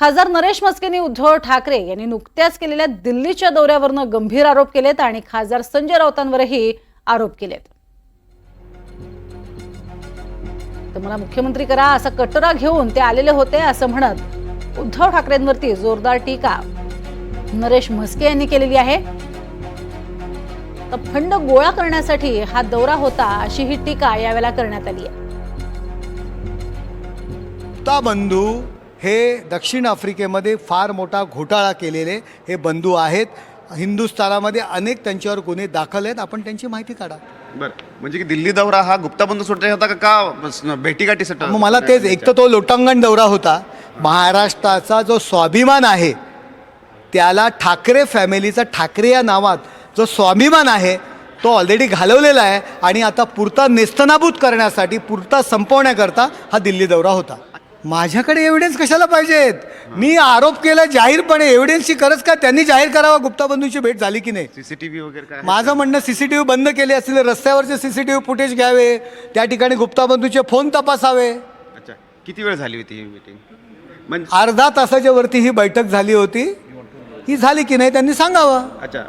खासदार नरेश म्हस्केंनी उद्धव ठाकरे यांनी नुकत्याच केलेल्या दिल्लीच्या दौऱ्यावरनं गंभीर आरोप केलेत आणि खासदार संजय राऊतांवरही आरोप केलेत। तर मला मुख्यमंत्री करा असा कटोरा घेऊन ते आलेले होते असं म्हणत उद्धव ठाकरेंवरती जोरदार टीका नरेश म्हस्के यांनी केलेली आहे। तर फंड गोळा करण्यासाठी हा दौरा होता अशी ही टीका यावेळेला करण्यात आली आहे। गुप्ता बंधू हे दक्षिण आफ्रिकेमध्ये फार मोठा घोटाळा केलेले हे बंधू आहेत। हिंदुस्थानामध्ये अनेक त्यांच्यावर गुन्हे दाखल आहेत। आपण त्यांची माहिती काढा। बरं, म्हणजे की दिल्ली दौरा हा गुप्ता बंधू सुटला होता का भेटीगाठीसाठी? मग मला तेच, एक तर तो लोटांगण दौरा होता। महाराष्ट्राचा जो स्वाभिमान आहे त्याला ठाकरे फॅमिलीचा ठाकरे या नावात जो स्वाभिमान आहे तो ऑलरेडी घालवलेला आहे आणि आता पुरता नेस्तनाबूत करण्यासाठी, पुरता संपवण्याकरता हा दिल्ली दौरा होता। माझ्याकडे एव्हिडन्स कशाला पाहिजेत? मी आरोप केला जाहीरपणे, एव्हिडन्सची गरज का? त्यांनी जाहीर करावा गुप्ता बंधूंची भेट झाली की नाही। सीसीटीव्ही वगैरे काय? माझं म्हणणं सीसीटीव्ही बंद केले असतील, रस्त्यावरचे सीसीटीव्ही फुटेज घ्यावे, त्या ठिकाणी गुप्ता बंधूंचे फोन तपासावे। अच्छा, किती वेळ झाली होती ही मीटिंग? म्हणजे अर्धा तासाच्या वरती ही बैठक झाली होती। ही झाली की नाही त्यांनी सांगावं। अच्छा.